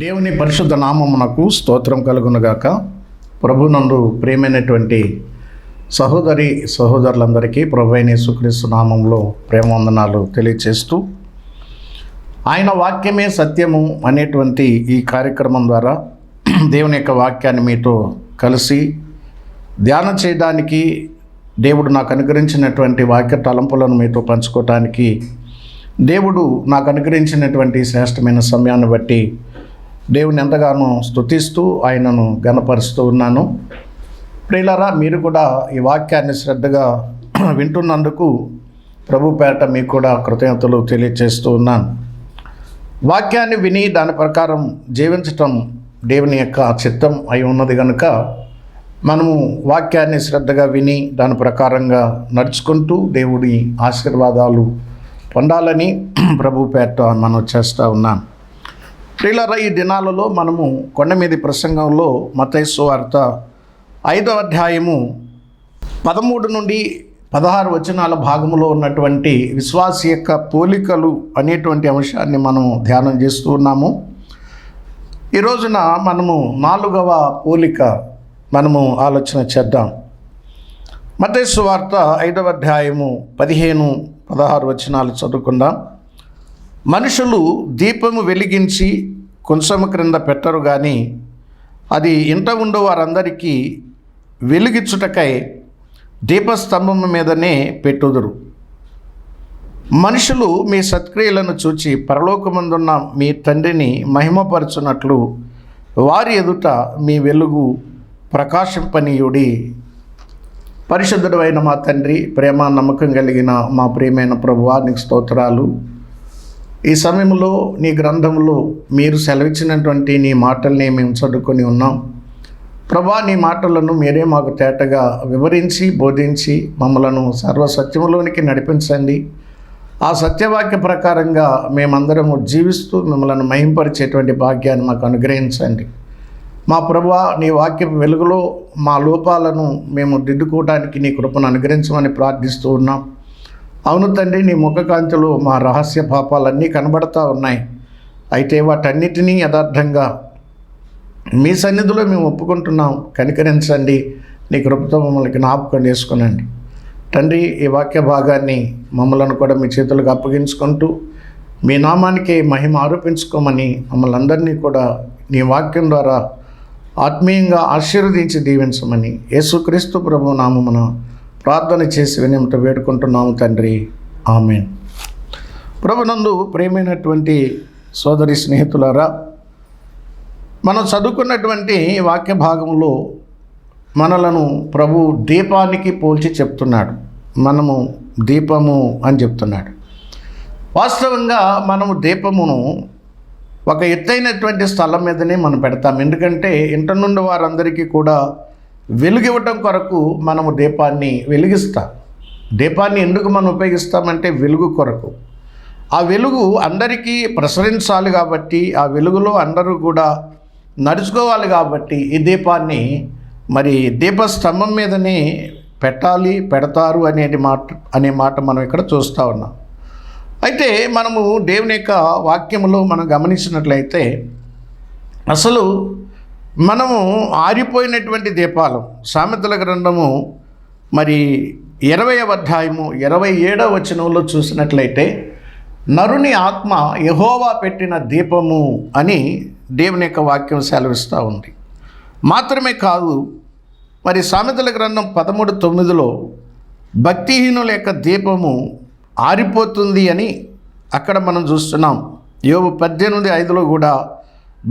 దేవుని పరిశుద్ధ నామమునకు స్తోత్రం కలుగునుగాక. ప్రభునందు ప్రియమైనటువంటి సహోదరి సహోదరులందరికీ ప్రభువైన యేసుక్రీస్తు నామంలో ప్రేమవందనాలు తెలియచేస్తూ, ఆయన వాక్యమే సత్యము అనేటువంటి ఈ కార్యక్రమం ద్వారా దేవుని యొక్క వాక్యాన్ని మీతో కలిసి ధ్యానం చేయడానికి, దేవుడు నాకు అనుగ్రహించినటువంటి వాక్య తలంపులను మీతో పంచుకోవటానికి, దేవుడు నాకు అనుగ్రహించినటువంటి శ్రేష్టమైన సమయాన్ని బట్టి దేవుని ఎంతగానో స్తుతిస్తూ ఆయనను ఘనపరుస్తూ ఉన్నాను. ప్రియులారా, మీరు కూడా ఈ వాక్యాన్ని శ్రద్ధగా వింటున్నందుకు ప్రభు పేరట మీకు కూడా కృతజ్ఞతలు తెలియజేస్తూ ఉన్నాను. వాక్యాన్ని విని దాని ప్రకారం జీవించటం దేవుని యొక్క చిత్తం అయి ఉన్నది కనుక మనము వాక్యాన్ని శ్రద్ధగా విని దాని ప్రకారంగా నడుచుకుంటూ దేవుడి ఆశీర్వాదాలు పొందాలని ప్రభు పేరట మనం చేస్తూ ఉన్నాం. ప్రియులారా, ఈ దినాలలో మనము కొండ మీది ప్రసంగంలో మత్తయి సువార్త 5వ అధ్యాయము 13 నుండి 16 వచనాల భాగంలో ఉన్నటువంటి విశ్వాసి యొక్క పోలికలు అనేటువంటి అంశాన్ని మనము ధ్యానం చేస్తూ ఉన్నాము. ఈ రోజున మనము 4వ పోలిక మనము ఆలోచన చేద్దాం. మత్తయి సువార్త 5వ అధ్యాయము 15-16 వచనాలు చదువుకుందాం. మనుషులు దీపము వెలిగించి కొంచెము క్రింద పెట్టరు కానీ అది ఇంట ఉండు వారందరికీ వెలిగించుటకై దీపస్తంభము మీదనే పెట్టుదురు. మనుషులు మీ సత్క్రియలను చూచి పరలోకమందున్న మీ తండ్రిని మహిమపరచునట్లు వారి ఎదుట మీ వెలుగు ప్రకాశింపనీయుడి. పరిశుద్ధుడు అయిన మా తండ్రి, ప్రేమ నమ్మకం కలిగిన మా ప్రియమైన ప్రభువా, నీకు స్తోత్రాలు. ఈ సమయంలో నీ గ్రంథంలో మీరు సెలవిచ్చినటువంటి నీ మాటల్ని మేము చదువుకొని ఉన్నాం. ప్రభువా, నీ మాటలను మీరే మాకు తేటగా వివరించి బోధించి మమ్మలను సర్వసత్యములోనికి నడిపించండి. ఆ సత్యవాక్య ప్రకారంగా మేమందరము జీవిస్తూ మిమ్మల్ని మహింపరిచేటువంటి భాగ్యాన్ని మాకు అనుగ్రహించండి. మా ప్రభువా, నీ వాక్య వెలుగులో మా లోపాలను మేము దిద్దుకోవడానికి నీ కృపను అనుగ్రహించమని ప్రార్థిస్తూ ఉన్నాం. అవును తండ్రి, నీ ముఖకాంతిలో మా రహస్య పాపాలన్నీ కనబడతా ఉన్నాయి. అయితే వాటన్నిటినీ యథార్థంగా మీ సన్నిధిలో మేము ఒప్పుకుంటున్నాం. కనికరించండి, నీ కృపతో మమ్మల్ని జ్ఞాపకం చేసుకునండి. తండ్రి, ఈ వాక్య భాగాన్ని మమ్మల్ని కూడా మీ చేతులకు అప్పగించుకుంటూ మీ నామానికి మహిమ ఆరోపించుకోమని మమ్మల్ని అందరినీ కూడా నీ వాక్యం ద్వారా ఆత్మీయంగా ఆశీర్వదించి దీవించమని యేసుక్రీస్తు ప్రభు నామమున ప్రార్థన చేసి వినయంతో వేడుకుంటున్నాము తండ్రి, ఆమేన్. ప్రభునందు ప్రియమైనటువంటి సోదరి స్నేహితులారా, మనం చదువుకున్నటువంటి వాక్య భాగంలో మనలను ప్రభు దీపానికి పోల్చి చెప్తున్నాడు. మనము దీపము అని చెప్తున్నాడు. వాస్తవంగా మనము దీపమును ఒక ఎత్తైనటువంటి స్థలం మీదనే మనం పెడతాం. ఎందుకంటే ఇంట నుండి వారందరికీ కూడా వెలుగివ్వటం కొరకు మనము దీపాన్ని వెలిగిస్తాం. దీపాన్ని ఎందుకు మనం ఉపయోగిస్తామంటే వెలుగు కొరకు. ఆ వెలుగు అందరికీ ప్రసరించాలి కాబట్టి, ఆ వెలుగులో అందరూ కూడా నడుచుకోవాలి కాబట్టి ఈ దీపాన్ని మరి దీపస్తంభం మీదనే పెట్టాలి, పెడతారు అనే మాట మనం ఇక్కడ చూస్తూ ఉన్నాం. అయితే మనము దేవుని యొక్క వాక్యములో మనం గమనించినట్లయితే అసలు మనము ఆరిపోయినటువంటి దీపాలు. సామెతల గ్రంథము మరి 20వ అధ్యాయము 27వ వచనంలో చూసినట్లయితే నరుని ఆత్మ యెహోవా పెట్టిన దీపము అని దేవుని యొక్క వాక్యం సెలవిస్తూ ఉంది. మాత్రమే కాదు, మరి సామెతల గ్రంథం 13:9లో భక్తిహీనుల యొక్క దీపము ఆరిపోతుంది అని అక్కడ మనం చూస్తున్నాం. యోబు 18:5లో కూడా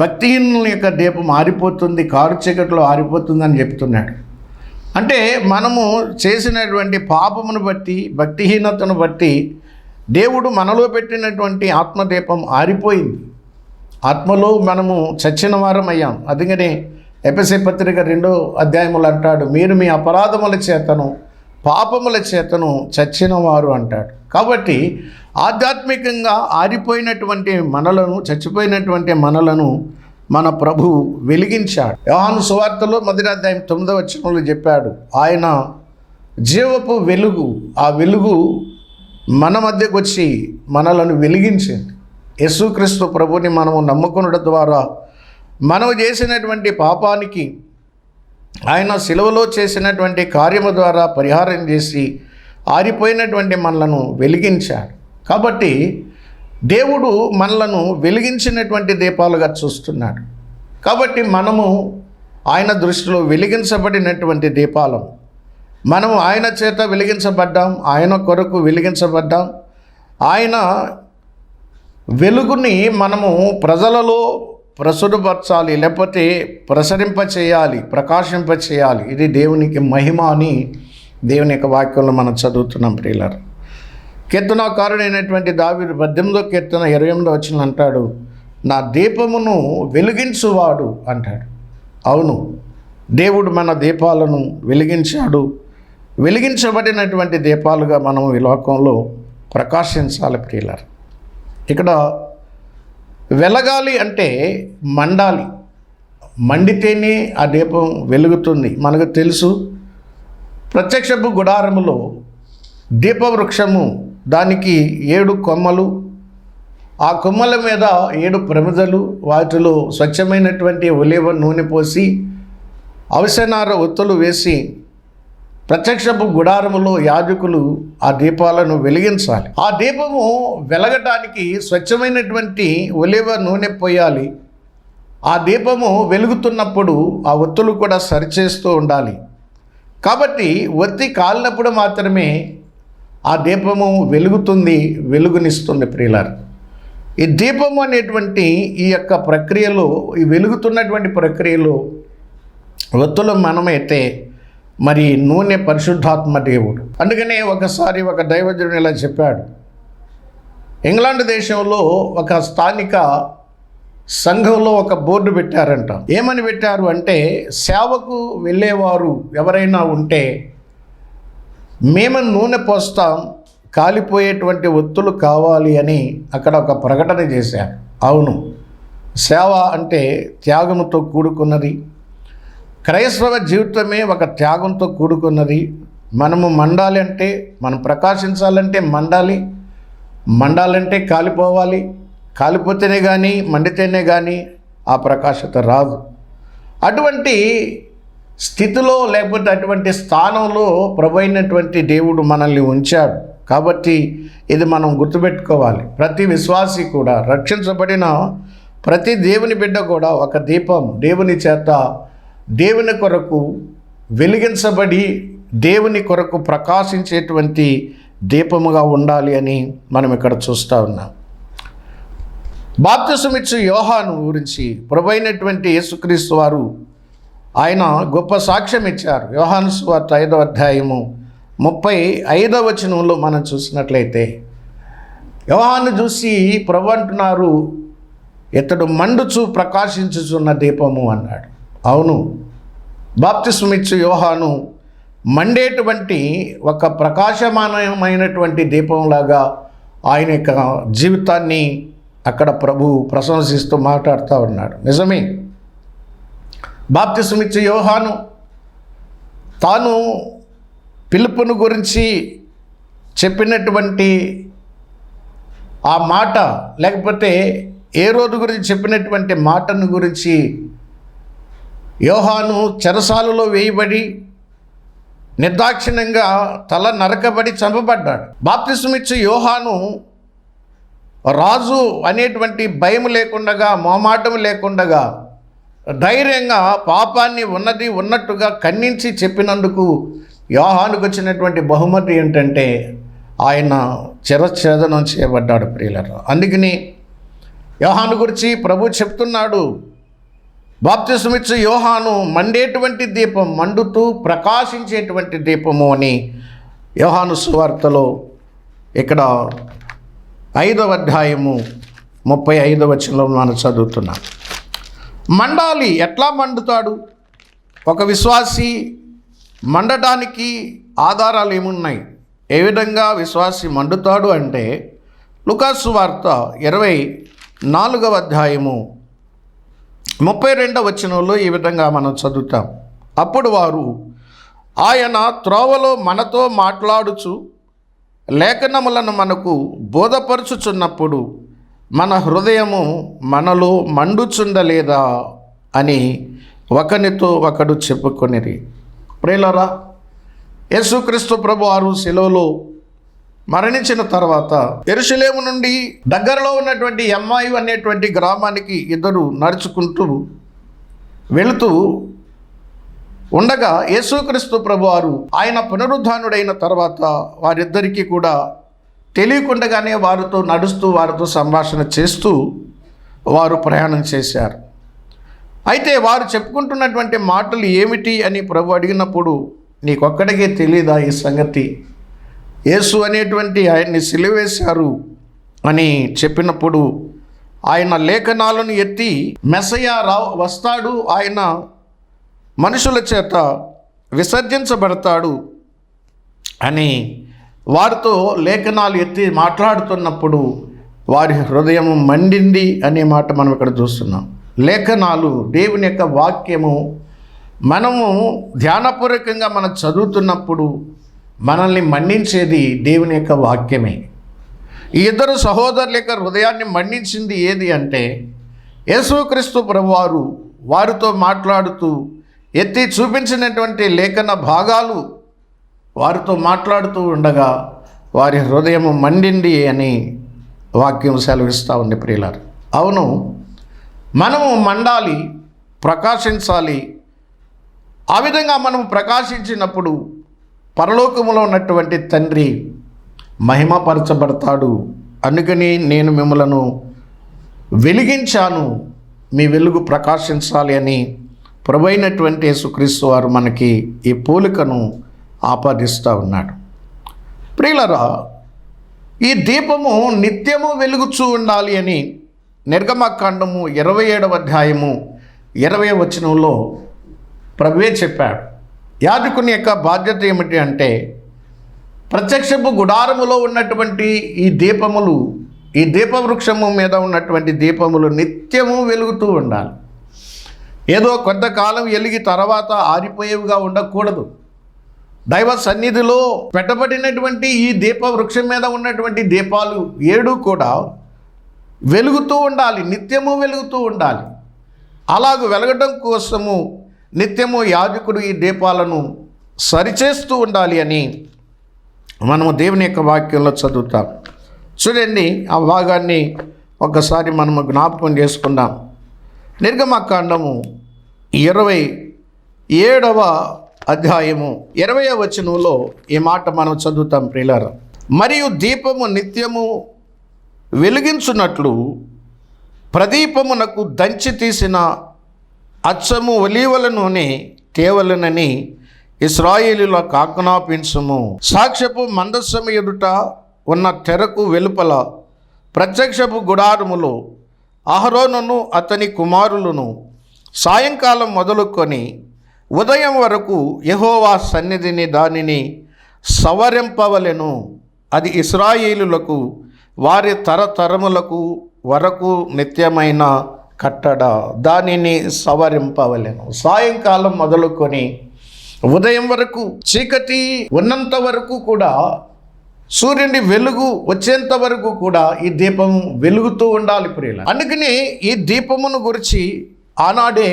భక్తిహీనుల యొక్క దీపం ఆరిపోతుంది, కారు చీకట్లో ఆరిపోతుంది అని చెప్తున్నాడు. అంటే మనము చేసినటువంటి పాపమును బట్టి, భక్తిహీనతను బట్టి దేవుడు మనలో పెట్టినటువంటి ఆత్మదీపం ఆరిపోయింది. ఆత్మలో మనము చచ్చిన వారం అయ్యాం. అందుకనే ఎఫెసీ పత్రిక 2వ అధ్యాయములు అంటాడు, మీరు మీ అపరాధముల చేతను పాపముల చేతను చచ్చిన వారు అంటాడు. కాబట్టి ఆధ్యాత్మికంగా ఆరిపోయినటువంటి మనలను, చచ్చిపోయినటువంటి మనలను మన ప్రభు వెలిగించాడు. యోహాను సువార్తలో 1వ అధ్యాయం 9వ వచనంలో చెప్పాడు, ఆయన జీవపు వెలుగు. ఆ వెలుగు మన మధ్యకు వచ్చి మనలను వెలిగించింది. యేసుక్రీస్తు ప్రభుని మనము నమ్ముకొనుట ద్వారా మనం చేసినటువంటి పాపానికి ఆయన సిలువలో చేసినటువంటి కార్యము ద్వారా పరిహారం చేసి ఆరిపోయినటువంటి మనలను వెలిగించాడు. కాబట్టి దేవుడు మనలను వెలిగించినటువంటి దీపాలుగా చూస్తున్నాడు. కాబట్టి మనము ఆయన దృష్టిలో వెలిగించబడినటువంటి దీపాలం. మనం ఆయన చేత వెలిగించబడ్డాం, ఆయన కొరకు వెలిగించబడ్డాం. ఆయన వెలుగుని మనము ప్రజలలో ప్రసురుపరచాలి, లేకపోతే ప్రసరింపచేయాలి, ప్రకాశింపచేయాలి. ఇది దేవునికి మహిమ అని దేవుని యొక్క వాక్యంలో మనం చదువుతున్నాం ప్రియులారా. కీర్తనాకారుడైనటువంటి దావీదు 18వ కీర్తన 28వ వచనం అంటాడు, నా దీపమును వెలిగించువాడు అంటాడు. అవును, దేవుడు మన దీపాలను వెలిగించాడు. వెలిగించబడినటువంటి దీపాలుగా మనం ఈ లోకంలో ప్రకాశించాలి ప్రియులారా. ఇక్కడ వెలగాలి అంటే మండాలి, మండితేనే ఆ దీపం వెలుగుతుంది. మనకు తెలుసు, ప్రత్యక్షపు గుడారములో దీపవృక్షము, దానికి 7 కొమ్మలు, ఆ కొమ్మల మీద 7 ప్రమిదలు, వాటిలో స్వచ్ఛమైనటువంటి ఒలీవ నూనె పోసి అవిసెనార ఒత్తులు వేసి ప్రత్యక్షపు గుడారములో యాజకులు ఆ దీపాలను వెలిగించాలి. ఆ దీపము వెలగటానికి స్వచ్ఛమైనటువంటి ఒలీవ నూనె పోయాలి. ఆ దీపము వెలుగుతున్నప్పుడు ఆ ఒత్తులు కూడా సరిచేస్తూ ఉండాలి. కాబట్టి ఒత్తి కాలినప్పుడు మాత్రమే ఆ దీపము వెలుగుతుంది, వెలుగునిస్తుంది ప్రియులారా. ఈ దీపము అనేటువంటి ఈ యొక్క ప్రక్రియలో, ఈ వెలుగుతున్నటువంటి ప్రక్రియలో ఒత్తులు మనమైతే, మరి నూనె పరిశుద్ధాత్మ దేవుడు. అందుకనే ఒకసారి ఒక దైవజనుడు ఇలా చెప్పాడు, ఇంగ్లాండ్ దేశంలో ఒక స్థానిక సంఘంలో ఒక బోర్డు పెట్టారంట. ఏమని పెట్టారు అంటే, సేవకు వెళ్ళేవారు ఎవరైనా ఉంటే మేము నూనె పోస్తాం, కాలిపోయేటువంటి ఒత్తులు కావాలి అని అక్కడ ఒక ప్రకటన చేశారు. అవును, సేవ అంటే త్యాగంతో కూడుకున్నది. క్రైస్తవ జీవితమే ఒక త్యాగంతో కూడుకున్నది. మనము మండాలి అంటే, మనం ప్రకాశించాలంటే మండాలంటే కాలిపోవాలి. కాలిపోతేనే కానీ, మండితేనే కానీ ఆ ప్రకాశత రాదు. అటువంటి స్థితిలో, లేకపోతే అటువంటి స్థానంలో ప్రభు అయినటువంటి దేవుడు మనల్ని ఉంచాడు. కాబట్టి ఇది మనం గుర్తుపెట్టుకోవాలి. ప్రతి విశ్వాసి కూడా, రక్షించబడిన ప్రతి దేవుని బిడ్డ కూడా ఒక దీపం, దేవుని చేత దేవుని కొరకు వెలిగించబడి దేవుని కొరకు ప్రకాశించేటువంటి దీపముగా ఉండాలి అని మనం ఇక్కడ చూస్తూ ఉన్నాం. బాప్తిసమిచ్చు యోహాను గురించి ప్రభు అయినటువంటి యేసుక్రీస్తు వారు ఆయన గొప్ప సాక్ష్యం ఇచ్చారు. యోహాను సువార్త 5వ అధ్యాయము 35వ వచనంలో మనం చూసినట్లయితే, యోహాను చూసి ప్రభు అంటున్నారు, ఇతడు మండుచు ప్రకాశించుచున్న దీపము అన్నాడు. అవును, బాప్తిస్మిచ్చు యోహాను మండేటువంటి ఒక ప్రకాశమానమైనటువంటి దీపంలాగా ఆయన యొక్క జీవితాన్ని అక్కడ ప్రభు ప్రశంసిస్తూ మాట్లాడుతూ ఉన్నాడు. నిజమే, బాప్తిస్మిచ్చు యోహాను తాను పిలుపును గురించి చెప్పినటువంటి ఆ మాట, లేకపోతే ఏ రోజు గురించి చెప్పినటువంటి మాటను గురించి యోహాను చెరసాలలో వేయబడి నిర్దాక్షిణ్యంగా తల నరకబడి చంపబడ్డాడు. బాప్తిస్మిచ్చు యోహాను రాజు అనేటువంటి భయం లేకుండగా, మోమాటం లేకుండగా ధైర్యంగా పాపాన్ని ఉన్నట్టుగా ఖండించి చెప్పినందుకు యోహానుకు వచ్చినటువంటి బహుమతి ఏంటంటే ఆయన చిరఛేదనం చేయబడ్డాడు ప్రియులారా. అందుకని యోహాను గురించి ప్రభు చెప్తున్నాడు, బాప్తిస్మిచ్చు యోహాను మండేటువంటి దీపం, మండుతూ ప్రకాశించేటువంటి దీపము అని యోహాను సువార్తలో ఇక్కడ 5వ అధ్యాయము 35వ వచనంలో మనం చదువుతున్నాం. మండాలి, ఎట్లా మండుతాడు? ఒక విశ్వాసి మండటానికి ఆధారాలు ఏమున్నాయి? ఏ విధంగా విశ్వాసి మండుతాడు అంటే, లూకాసు సువార్త 24వ అధ్యాయము 32వ వచనంలో ఈ విధంగా మనం చదువుతాం. అప్పుడు వారు, ఆయన త్రోవలో మనతో మాట్లాడుచు లేఖనములను మనకు బోధపరుచుచున్నప్పుడు మన హృదయము మనలో మండుచుండలేదా అని ఒకనితో ఒకడు చెప్పుకొనిరి. ప్రియులారా, యేసుక్రీస్తు ప్రభువారు శిలువలో మరణించిన తర్వాత యెరూషలేము నుండి దగ్గరలో ఉన్నటువంటి ఎమ్మాయి అనేటువంటి గ్రామానికి ఇద్దరు నడుచుకుంటూ వెళుతూ ఉండగా యేసుక్రీస్తు ప్రభువారు ఆయన పునరుద్ధానుడైన తర్వాత వారిద్దరికీ కూడా తెలియకుండగానే వారితో నడుస్తూ వారితో సంభాషణ చేస్తూ వారు ప్రయాణం చేశారు. అయితే వారు చెప్పుకుంటున్నటువంటి మాటలు ఏమిటి అని ప్రభు అడిగినప్పుడు, నీకొక్కడికే తెలీదా ఈ సంగతి? యేసు అనేటువంటి ఆయన్ని సిలువేశారు అని చెప్పినప్పుడు ఆయన లేఖనాలను ఎత్తి మెస్సయ్య వస్తాడు, ఆయన మనుషుల చేత విసర్జించబడతాడు అని వారితో లేఖనాలు ఎత్తి మాట్లాడుతున్నప్పుడు వారి హృదయం మండింది అనే మాట మనం ఇక్కడ చూస్తున్నాం. లేఖనాలు, దేవుని యొక్క వాక్యము మనము ధ్యానపూర్వకంగా మనం చదువుతున్నప్పుడు మనల్ని మండించేది దేవుని యొక్క వాక్యమే. ఈ ఇద్దరు సహోదరుల యొక్క హృదయాన్ని మండించింది ఏది అంటే, యేసుక్రీస్తు ప్రభువారు వారితో మాట్లాడుతూ ఎత్తి చూపించినటువంటి లేఖన భాగాలు వారితో మాట్లాడుతూ ఉండగా వారి హృదయం మండింది అని వాక్యం సెలవిస్తూ ఉంది. ప్రియులారు, అవును, మనము మండాలి, ప్రకాశించాలి. ఆ విధంగా మనం ప్రకాశించినప్పుడు పరలోకములో ఉన్నటువంటి తండ్రి మహిమపరచబడతాడు. అందుకని నేను మిమ్మలను వెలిగించాను, మీ వెలుగు ప్రకాశించాలి అని ప్రభువైనటువంటి యేసుక్రీస్తు వారు మనకి ఈ పోలికను ఆపాదిస్తూ ఉన్నాడు. ప్రియులారా, ఈ దీపము నిత్యము వెలుగుచూ ఉండాలి అని నిర్గమకాండము 27వ అధ్యాయము 20వ వచనంలో ప్రభువే చెప్పాడు. యాజకుని యొక్క బాధ్యత ఏమిటి అంటే, ప్రత్యక్షపు గుడారములో ఉన్నటువంటి ఈ దీపములు, ఈ దీపవృక్షము మీద ఉన్నటువంటి దీపములు నిత్యము వెలుగుతూ ఉండాలి. ఏదో కొంతకాలం వెలిగి తర్వాత ఆరిపోయేవిగా ఉండకూడదు. దైవ సన్నిధిలో పెట్టబడినటువంటి ఈ దీపవృక్షం మీద ఉన్నటువంటి దీపాలు 7 కూడా వెలుగుతూ ఉండాలి, నిత్యము వెలుగుతూ ఉండాలి. అలాగ వెలగడం కోసము నిత్యము యాజకుడు ఈ దీపాలను సరిచేస్తూ ఉండాలి అని మనము దేవుని యొక్క వాక్యంలో చదువుతాం. చూడండి, ఆ భాగాన్ని ఒకసారి మనము జ్ఞాపకం చేసుకుందాం. నిర్గమకాండము 27వ అధ్యాయము 20వ వచనంలో ఈ మాట మనం చదువుతాం. ప్రియులారా, మరియు దీపము నిత్యము వెలిగించున్నట్లు ప్రదీపమునకు దంచి తీసిన అచ్చము ఒలీవల నూనె తేవలనని ఇశ్రాయేలీయులకు ఆజ్ఞాపించుము. సాక్ష్యపు మందస్సము ఎదుట ఉన్న తెరకు వెలుపల ప్రత్యక్షపు గుడారములో అహరోనును అతని కుమారులను సాయంకాలం మొదలుకొని ఉదయం వరకు యెహోవా సన్నిధిని దానిని సవరింపవలెను. అది ఇశ్రాయేలులకు వారి తరతరములకు వరకు నిత్యమైన కట్టడ. దానిని సవరింపవలెను. సాయంకాలం మొదలుకొని ఉదయం వరకు, చీకటి ఉన్నంత వరకు కూడా, సూర్యుని వెలుగు వచ్చేంత వరకు కూడా ఈ దీపం వెలుగుతూ ఉండాలి ప్రియుల. అందుకని ఈ దీపమును గురించి ఆనాడే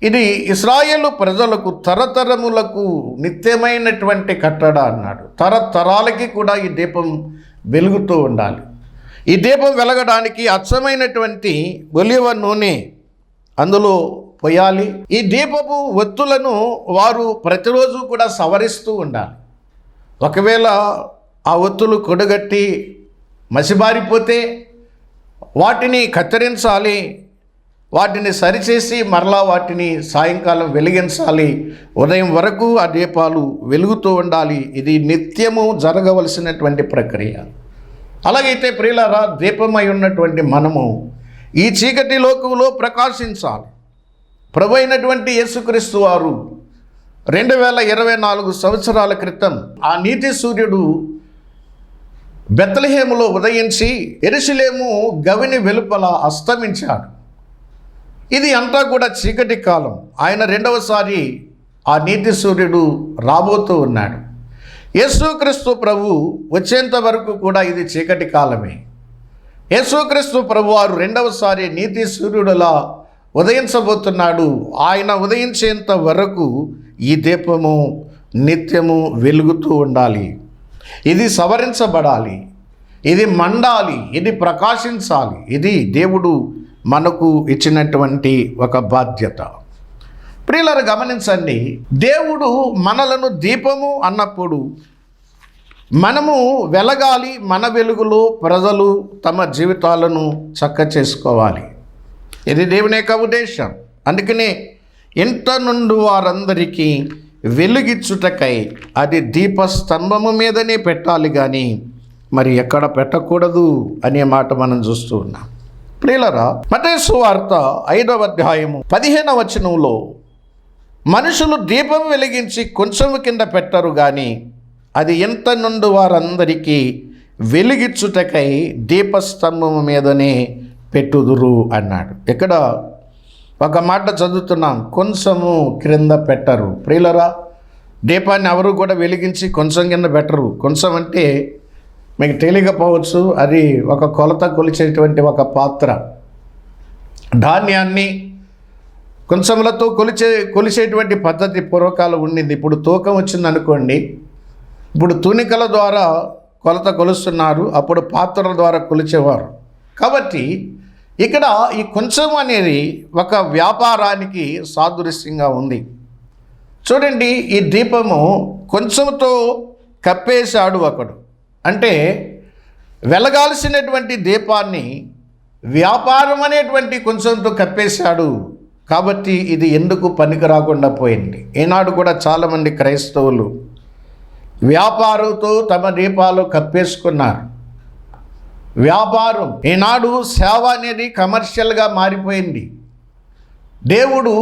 ఇది ఇశ్రాయేలు ప్రజలకు తరతరములకు నిత్యమైనటువంటి కట్టడ అన్నాడు. తరతరాలకి కూడా ఈ దీపం వెలుగుతూ ఉండాలి. ఈ దీపం వెలగడానికి అచ్చమైనటువంటి ఒలీవ నూనె అందులో పోయాలి. ఈ దీపపు ఒత్తులను వారు ప్రతిరోజు కూడా సవరిస్తూ ఉండాలి. ఒకవేళ ఆ ఒత్తులు కొడగట్టి మసిబారిపోతే వాటిని కత్తిరించాలి, వాటిని సరిచేసి మరలా వాటిని సాయంకాలం వెలిగించాలి. ఉదయం వరకు ఆ దీపాలు వెలుగుతూ ఉండాలి. ఇది నిత్యము జరగవలసినటువంటి ప్రక్రియ. అలాగైతే ప్రియులారా, దీపమై ఉన్నటువంటి మనము ఈ చీకటి లోకంలో ప్రకాశించాలి. ప్రభు అయినటువంటి యేసుక్రీస్తు వారు 2024 సంవత్సరాల క్రితం ఆ నీతి సూర్యుడు బెత్లెహేములో ఉదయించి యెరూషలేము గవిని వెలుపల అస్తమించాడు. ఇది అంతా కూడా చీకటి కాలం. ఆయన రెండవసారి ఆ నీతి సూర్యుడు రాబోతూ ఉన్నాడు. యేసుక్రీస్తు ప్రభు వచ్చేంత వరకు కూడా ఇది చీకటి కాలమే. యేసుక్రీస్తు ప్రభు వారు రెండవసారి నీతి సూర్యుడులా ఉదయించబోతున్నాడు. ఆయన ఉదయించేంత వరకు ఈ దీపము నిత్యము వెలుగుతూ ఉండాలి. ఇది సవరించబడాలి, ఇది మండాలి, ఇది ప్రకాశించాలి. ఇది దేవుడు మనకు ఇచ్చినటువంటి ఒక బాధ్యత. ప్రియులారా గమనించండి, దేవుడు మనలను దీపము అన్నప్పుడు మనము వెలగాలి. మన వెలుగులో ప్రజలు తమ జీవితాలను చక్క చేసుకోవాలి. ఇది దేవుని యొక్క ఉద్దేశం. అందుకనే ఇంట నుండి వారందరికీ వెలుగిచ్చుటకై అది దీపస్తంభము మీదనే పెట్టాలి, కానీ మరి ఎక్కడ పెట్టకూడదు అనే మాట మనం చూస్తూ ఉన్నాం. ప్రియులారా, మత్తయి సువార్త 5వ అధ్యాయము 15వ వచనంలో మనుషులు దీపం వెలిగించి కొంచెము కింద పెట్టరు, కానీ అది ఇంట నుండి వారందరికీ వెలిగించుటకై దీపస్తంభము మీదనే పెట్టుదురు అన్నాడు. ఇక్కడ ఒక మాట చదువుతున్నాం, కొంచెము క్రింద పెట్టరు. ప్రియులరా, దీపాన్ని ఎవరు కూడా వెలిగించి కొంచెం కింద పెట్టరు. కొంచెం అంటే మీకు తెలియకపోవచ్చు, అది ఒక కొలత కొలిచేటువంటి ఒక పాత్ర. ధాన్యాన్ని కొంచెంలతో కొలిచేటువంటి పద్ధతి పూర్వకాలం ఉండింది. ఇప్పుడు తూకం వచ్చింది అనుకోండి, ఇప్పుడు తునికల ద్వారా కొలత కొలుస్తున్నారు, అప్పుడు పాత్రల ద్వారా కొలిచేవారు. కాబట్టి ఇక్కడ ఈ కొంచెం అనేది ఒక వ్యాపారానికి సాదృశ్యంగా ఉంది. చూడండి, ఈ దీపము కొంచెంతో కప్పేశాడు ఒకడు. అంటే వెలగాల్సినటువంటి దీపాన్ని వ్యాపారం అనేటువంటి కొంచెంతో కప్పేశాడు. కాబట్టి ఇది ఎందుకు పనికి రాకుండా పోయింది. ఈనాడు కూడా చాలామంది క్రైస్తవులు వ్యాపారంతో తమ దీపాలు కప్పేసుకున్నారు. వ్యాపారం, ఈనాడు సేవ అనేది కమర్షియల్గా మారిపోయింది. దేవుడు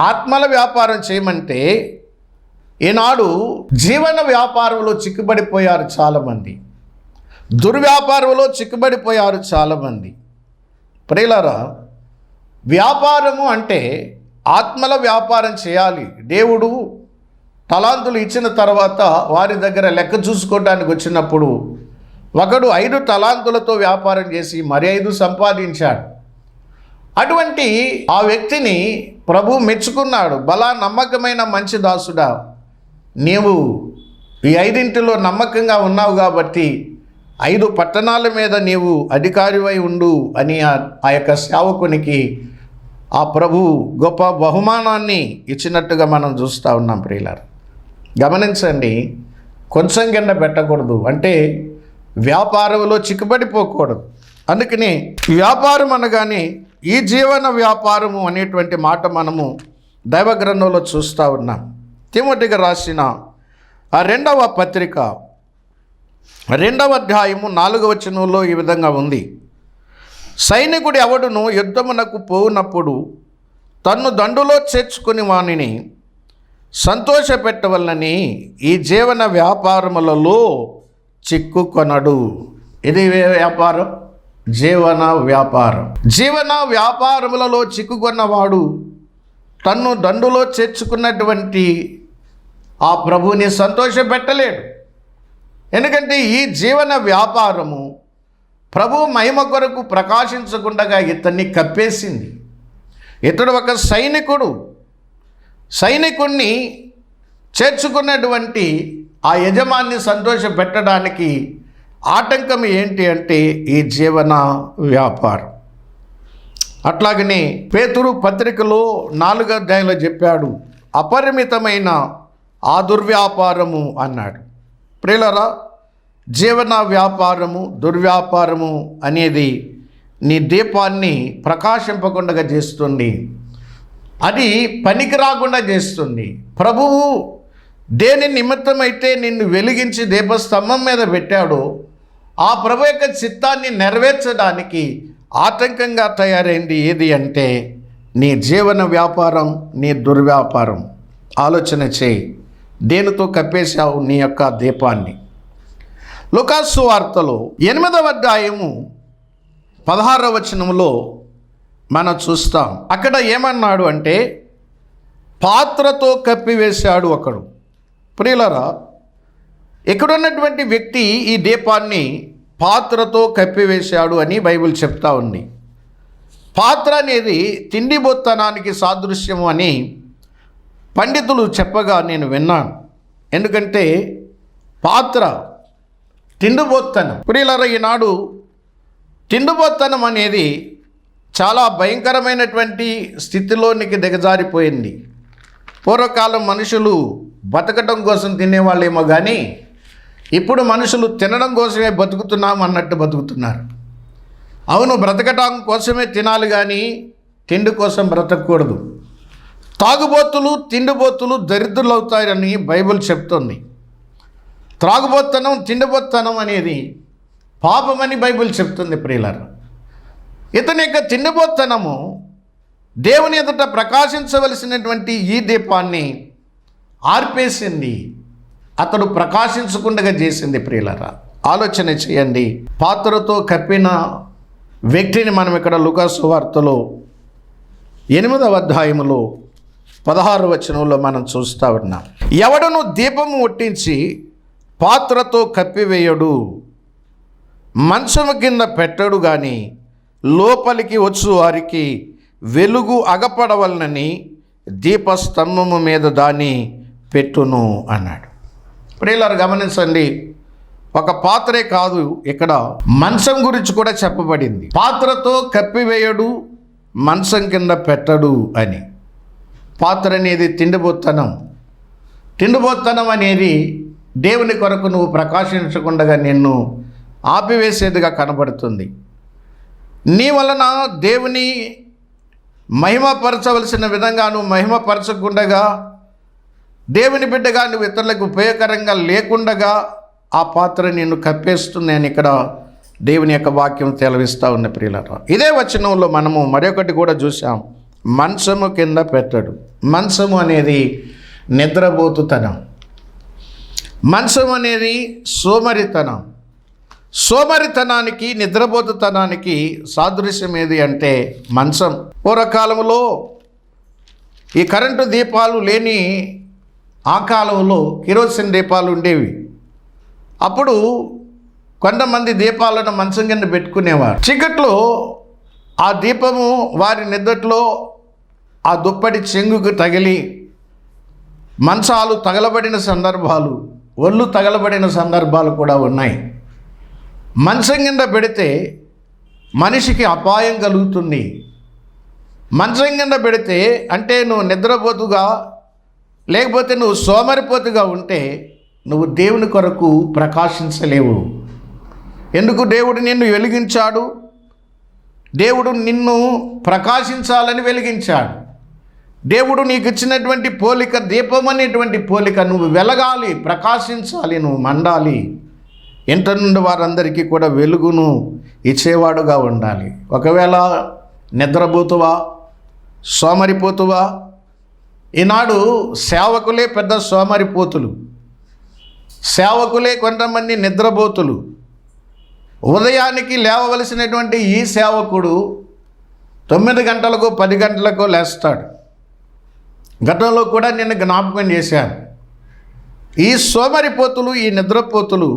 ఆత్మల వ్యాపారం చేయమంటే ఈనాడు జీవన వ్యాపారంలో చిక్కుబడిపోయారు చాలామంది, దుర్వ్యాపారంలో చిక్కుబడిపోయారు చాలామంది. ప్రియులారా, వ్యాపారము అంటే ఆత్మల వ్యాపారం చేయాలి. దేవుడు తలాంతులు ఇచ్చిన తర్వాత వారి దగ్గర లెక్క చూసుకోవడానికి వచ్చినప్పుడు ఒకడు 5 తలాంతులతో వ్యాపారం చేసి మరి 5 సంపాదించాడు. అటువంటి ఆ వ్యక్తిని ప్రభు మెచ్చుకున్నాడు. బలా నమ్మకమైన మంచి దాసుడా, నీవు ఈ 5 నమ్మకంగా ఉన్నావు కాబట్టి 5 పట్టణాల మీద నీవు అధికారివై ఉండు అని ఆ యొక్క సేవకునికి ఆ ప్రభు గొప్ప బహుమానాన్ని ఇచ్చినట్టుగా మనం చూస్తూ ఉన్నాం. ప్రియులారా, గమనించండి, కొంచెం కింద పెట్టకూడదు, అంటే వ్యాపారంలో చిక్కుబడిపోకూడదు. అందుకని వ్యాపారం అనగానే ఈ జీవన వ్యాపారము అనేటువంటి మాట మనము దైవ గ్రంథంలో చూస్తూ ఉన్నాం. తిమోతికి రాసిన ఆ 2వ పత్రిక 2వ అధ్యాయము 4వ వచనంలో ఈ విధంగా ఉంది. సైనికుడు ఎవడును యుద్ధమునకు పోవునప్పుడు తన్ను దండులో చేర్చుకుని వానిని సంతోషపెట్టవలనని ఈ జీవన వ్యాపారములలో చిక్కుకొనడు. ఇది వ్యాపారం, జీవన వ్యాపారం. జీవన వ్యాపారములలో చిక్కుకున్నవాడు తన్ను దండులో చేర్చుకున్నటువంటి ఆ ప్రభువుని సంతోషపెట్టలేడు. ఎందుకంటే ఈ జీవన వ్యాపారము ప్రభు మహిమ కొరకు ప్రకాశించకుండా ఇతన్ని కప్పేసింది. ఇతడు ఒక సైనికుడిని చేర్చుకున్నటువంటి ఆ యజమాన్ని సంతోషపెట్టడానికి ఆటంకం ఏంటి అంటే ఈ జీవన వ్యాపారం. అట్లాగనే పేతురు పత్రికలో 4వ అధ్యాయంలో చెప్పాడు, అపరిమితమైన ఆ దుర్వ్యాపారము అన్నాడు. ప్రియులారా, జీవన వ్యాపారము, దుర్వ్యాపారము అనేది నీ దీపాన్ని ప్రకాశింపకుండా చేస్తుంది, అది పనికి రాకుండా చేస్తుంది. ప్రభువు దేని నిమిత్తమైతే నిన్ను వెలిగించి దీపస్తంభం మీద పెట్టాడో ఆ ప్రభు యొక్క చిత్తాన్ని నెరవేర్చడానికి ఆటంకంగా తయారైంది ఏది అంటే నీ జీవన వ్యాపారం, నీ దుర్వ్యాపారం. ఆలోచన చేయి, దేనితో కప్పేశావు నీ యొక్క దీపాన్ని. లూకాసు వార్తలో 8వ అధ్యాయము 16వ వచనంలో మనం చూస్తాం. అక్కడ ఏమన్నాడు అంటే పాత్రతో కప్పివేశాడు ఒకడు. ప్రియులారా, ఇక్కడున్నటువంటి వ్యక్తి ఈ దీపాన్ని పాత్రతో కప్పివేశాడు అని బైబిల్ చెప్తా ఉంది. పాత్ర అనేది తిండిబోత్తనానికి సాదృశ్యము అని పండితులు చెప్పగా నేను విన్నాను. ఎందుకంటే పాత్ర తిండిబోత్తనం. ప్రియులారా, ఈనాడు తిండిబోత్తనం అనేది చాలా భయంకరమైనటువంటి స్థితిలోనికి దిగజారిపోయింది. పూర్వకాలం మనుషులు బతకటం కోసం తినేవాళ్ళేమో కానీ ఇప్పుడు మనుషులు తినడం కోసమే బతుకుతున్నాం అన్నట్టు బతుకుతున్నారు. అవును, బ్రతకటం కోసమే తినాలి కానీ తిండి కోసం బ్రతకూడదు. తాగుబోతులు తిండిబోతులు దరిద్రులు అవుతారని బైబిల్ చెప్తుంది. త్రాగుబోత్తనం తిండిబోత్తనం అనేది పాపమని బైబిల్ చెప్తుంది. ప్రియులారా, ఇతని యొక్క తిండిబోత్తనము దేవుని ఎదుట ప్రకాశించవలసినటువంటి ఈ దీపాన్ని ఆర్పేసింది, అతడు ప్రకాశించకుండా చేసింది. ప్రియులారా, ఆలోచన చేయండి. పాత్రతో కప్పిన వ్యక్తిని మనం ఇక్కడ లూకాసు వార్తలో 8వ అధ్యాయములో 16వ వచనంలో మనం చూస్తూ ఉన్నాం. ఎవడును దీపము ముట్టించి పాత్రతో కప్పివేయడు, మంచము కింద పెట్టడు గాని లోపలికి వచ్చు వారికి వెలుగు అగపడవలనని దీపస్తంభము మీద దాన్ని పెట్టును అన్నాడు. ప్రియులారా, గమనించండి, ఒక పాత్రే కాదు, ఇక్కడ మంచం గురించి కూడా చెప్పబడింది. పాత్రతో కప్పివేయడు, మంచం కింద పెట్టడు అని. పాత్ర అనేది తిండిబోత్తనం. తిండిబోత్తనం అనేది దేవుని కొరకు నువ్వు ప్రకాశించకుండా నిన్ను ఆపివేసేదిగా కనబడుతుంది. నీ వలన దేవుని మహిమపరచవలసిన విధంగా నువ్వు మహిమపరచకుండగా, దేవుని బిడ్డగా నువ్వు ఇతరులకు ఉపయోగకరంగా లేకుండగా ఆ పాత్ర నిన్ను కప్పేస్తుంది అని ఇక్కడ దేవుని యొక్క వాక్యం తెలవిస్తూ ఉన్న. ప్రియులారా, ఇదే వచనంలో మనము మరొకటి కూడా చూసాం. మంచము కింద పెట్టడు. మంచము అనేది నిద్రపోతుతనం. మంచం అనేది సోమరితనం. సోమరితనానికి నిద్రపోతుతనానికి సాదృశ్యం ఏది అంటే మంచం. పూర్వకాలంలో ఈ కరెంటు దీపాలు లేని ఆ కాలంలో కిరోసిన్ దీపాలు ఉండేవి. అప్పుడు కొంతమంది దీపాలను మంచం కింద పెట్టుకునేవారు. చీకట్లో ఆ దీపము వారి నిద్రలో ఆ దుప్పటి చెంగుకు తగిలి మంచాలు తగలబడిన సందర్భాలు, ఒళ్ళు తగలబడిన సందర్భాలు కూడా ఉన్నాయి. మంచం కింద పెడితే మనిషికి అపాయం కలుగుతుంది. మంచం కింద పెడితే అంటే నువ్వు నిద్రపోతుగా లేకపోతే నువ్వు సోమరిపోతుగా ఉంటే నువ్వు దేవుని కొరకు ప్రకాశించలేవు. ఎందుకు? దేవుడు నిన్ను వెలిగించాడు. దేవుడు నిన్ను ప్రకాశించాలని వెలిగించాడు. దేవుడు నీకు ఇచ్చినటువంటి పోలిక దీపం అనేటువంటి పోలిక. నువ్వు వెలగాలి, ప్రకాశించాలి, నువ్వు మండాలి. ఇంట నుండి వారందరికీ కూడా వెలుగును ఇచ్చేవాడుగా ఉండాలి. ఒకవేళ నిద్రపోతువా, సోమరిపోతువా? ఈనాడు సేవకులే పెద్ద సోమరిపోతులు, సేవకులే కొంతమంది నిద్రపోతులు. ఉదయానికి లేవవలసినటువంటి ఈ సేవకుడు 9 గంటలకు 10 గంటలకు లేస్తాడు. గతంలో కూడా నేను జ్ఞాపకం చేశాను. ఈ సోమరిపోతులు, ఈ నిద్రపోతులు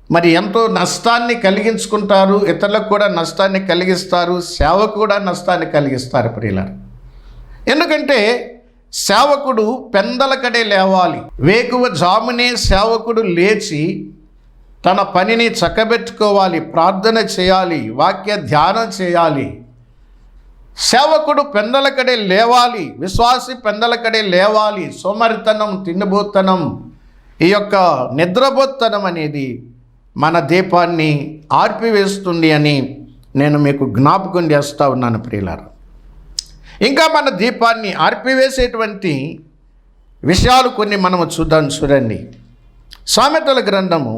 మరి ఎంతో నష్టాన్ని కలిగించుకుంటారు, ఇతరులకు కూడా నష్టాన్ని కలిగిస్తారు, సేవకు కూడా నష్టాన్ని కలిగిస్తారు. ప్రియులారా, ఎందుకంటే సేవకుడు పెందలకడే లేవాలి. వేకువ జామునే సేవకుడు లేచి తన పనిని చక్కబెట్టుకోవాలి, ప్రార్థన చేయాలి, వాక్య ధ్యానం చేయాలి. సేవకుడు పెందలకడే లేవాలి, విశ్వాసి పెందలకడే లేవాలి. సోమరితనం, తిండిబోత్తనం, ఈ యొక్క నిద్రబోత్తనం అనేది మన దీపాన్ని ఆర్పివేస్తుంది అని నేను మీకు జ్ఞాపకం చేస్తూ ఉన్నాను. ప్రియులారా, ఇంకా మన దీపాన్ని ఆర్పివేసేటువంటి విషయాలు కొన్ని మనము చూడండి. సామెతల గ్రంథము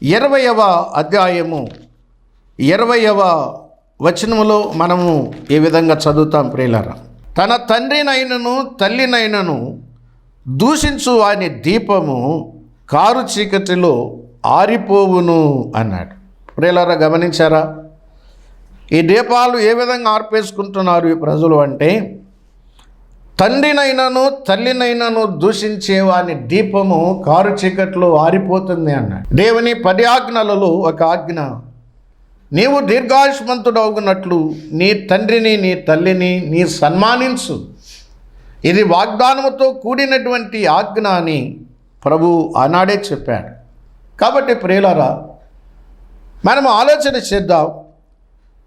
20వ అధ్యాయము 20వ వచనములో మనము ఈ విధంగా చదువుతాం. ప్రియులారా, తన తండ్రినైనను తల్లినైనను దూషించు వాని దీపము కారు చీకటిలో ఆరిపోవును అన్నాడు. ప్రియులారా, గమనించారా? ఈ దీపాలు ఏ విధంగా ఆర్పేసుకుంటున్నారు ఈ ప్రజలు అంటే, తండ్రినైనను తల్లినైనను దూషించే వాని దీపము కారు చీకట్లో ఆరిపోతుంది అన్నాడు. దేవుని 10 ఆజ్ఞలలో ఒక ఆజ్ఞ నీవు దీర్ఘాయుష్మంతుడవునట్లు నీ తండ్రిని నీ తల్లిని నీ సన్మానించు, ఇది వాగ్దానముతో కూడినటువంటి ఆజ్ఞ అని ప్రభు ఆనాడే చెప్పాడు. కాబట్టి ప్రియులారా, మనము ఆలోచన చేద్దాం.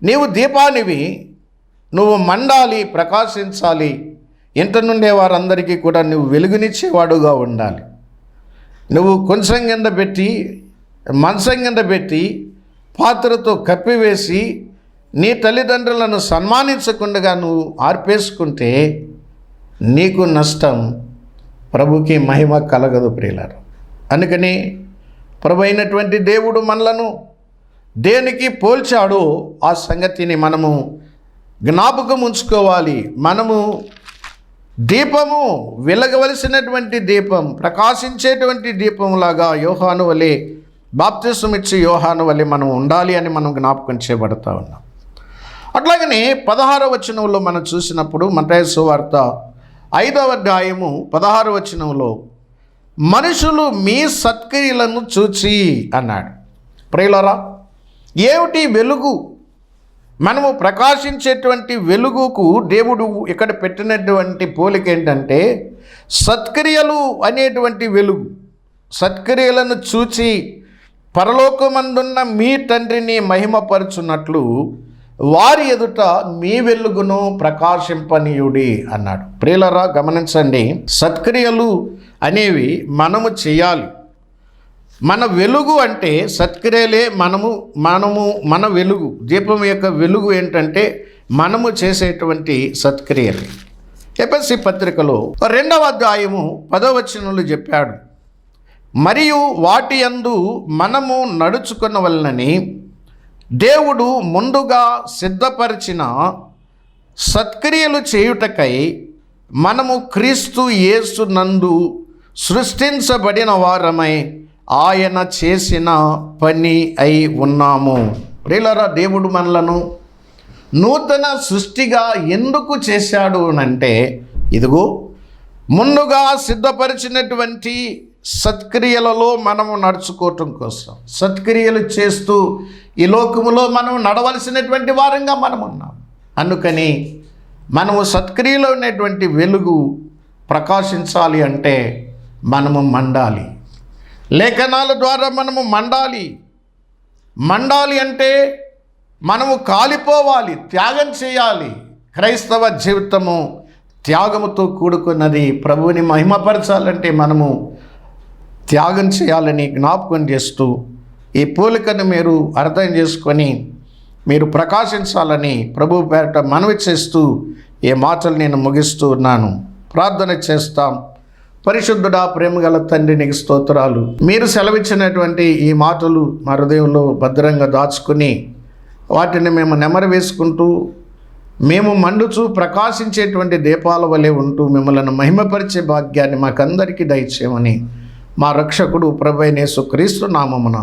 నీవు దీపానివి, నువ్వు మండాలి, ప్రకాశించాలి. ఇంట నుండే వారందరికీ కూడా నువ్వు వెలుగునిచ్చేవాడుగా ఉండాలి. నువ్వు కొంచెం కింద పెట్టి, మంచం కింద పెట్టి, పాత్రతో కప్పివేసి నీ తల్లిదండ్రులను సన్మానించకుండా నువ్వు ఆర్పేసుకుంటే నీకు నష్టం, ప్రభుకి మహిమ కలగదు ప్రియులారా. అందుకని ప్రభు అయినటువంటి దేవుడు మనలను దేనికి పోల్చాడో ఆ సంగతిని మనము జ్ఞాపకం ఉంచుకోవాలి. మనము దీపము, వెలగవలసినటువంటి దీపం, ప్రకాశించేటువంటి దీపంలాగా యోహాను వలె, బాప్తిసం ఇచ్చి యోహాను వలె మనం ఉండాలి అని మనం జ్ఞాపకం చేయబడతా ఉన్నాం. అట్లాగనే 16వ వచనంలో మనం చూసినప్పుడు మత్తయి సువార్త 5వ అధ్యాయము 16వ వచనంలో మనుషులు మీ సత్క్రియలను చూచి అన్నాడు. ప్రియులారా, ఏమిటి వెలుగు? మనము ప్రకాశించేటువంటి వెలుగుకు దేవుడు ఇక్కడ పెట్టినటువంటి పోలిక ఏంటంటే సత్క్రియలు అనేటువంటి వెలుగు. సత్క్రియలను చూచి పరలోకమందున్న మీ తండ్రిని మహిమపరచున్నట్లు వారి ఎదుట మీ వెలుగును ప్రకాశింపనీయుడి అన్నాడు. ప్రియులారా, గమనించండి, సత్క్రియలు అనేవి మనము చేయాలి. మన వెలుగు అంటే సత్క్రియలే. మన వెలుగు, దీపం యొక్క వెలుగు ఏంటంటే మనము చేసేటువంటి సత్క్రియలు. ఎఫెసీ పత్రికలో 2వ అధ్యాయము 10వ వచనంలో చెప్పాడు, మరియు వాటి యందు మనము నడుచుకొనవలెనని దేవుడు ముందుగా సిద్ధపరిచిన సత్క్రియలు చేయుటకై మనము క్రీస్తు యేసు నందు సృష్టించబడిన వారమై ఆయన చేసిన పని అయి ఉన్నాము. ప్రియులారా, దేవుడు మనలను నూతన సృష్టిగా ఎందుకు చేశాడు అంటే, ఇదిగో ముందుగా సిద్ధపరిచినటువంటి సత్క్రియలలో మనము నడుచుకోవటం కోసం, సత్క్రియలు చేస్తూ ఈ లోకములో మనం నడవలసినటువంటి వారంగా మనం ఉన్నాం. అందుకని మనము సత్క్రియలో ఉన్నటువంటి వెలుగు ప్రకాశించాలి అంటే మనము మండాలి. లేఖనాల ద్వారా మనము మండాలి అంటే మనము కాలిపోవాలి, త్యాగం చేయాలి. క్రైస్తవ జీవితము త్యాగముతో కూడుకున్నది. ప్రభువుని మహిమపరచాలంటే మనము త్యాగం చేయాలని జ్ఞాపకం చేస్తూ ఈ పోలికను మీరు అర్థం చేసుకొని మీరు ప్రకాశించాలని ప్రభు పేరట మనవి చేస్తూ ఈ మాటలు నేను ముగిస్తూ ఉన్నాను. ప్రార్థన చేస్తాం. పరిశుద్ధుడా, ప్రేమగల తండ్రి, నీకు స్తోత్రాలు. మీరు సెలవిచ్చినటువంటి ఈ మాటలు మా హృదయంలో భద్రంగా దాచుకుని వాటిని మేము నెమరు వేసుకుంటూ మేము మండుచూ ప్రకాశించేటువంటి దీపాల వలె ఉంటూ మిమ్మల్ని మహిమపరిచే భాగ్యాన్ని మాకందరికీ దయచేయమని మా రక్షకుడు ప్రభువైన యేసుక్రీస్తు నామమున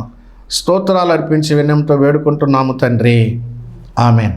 స్తోత్రాలు అర్పించి వినయంతో వేడుకుంటున్నాము తండ్రి. ఆమెన్.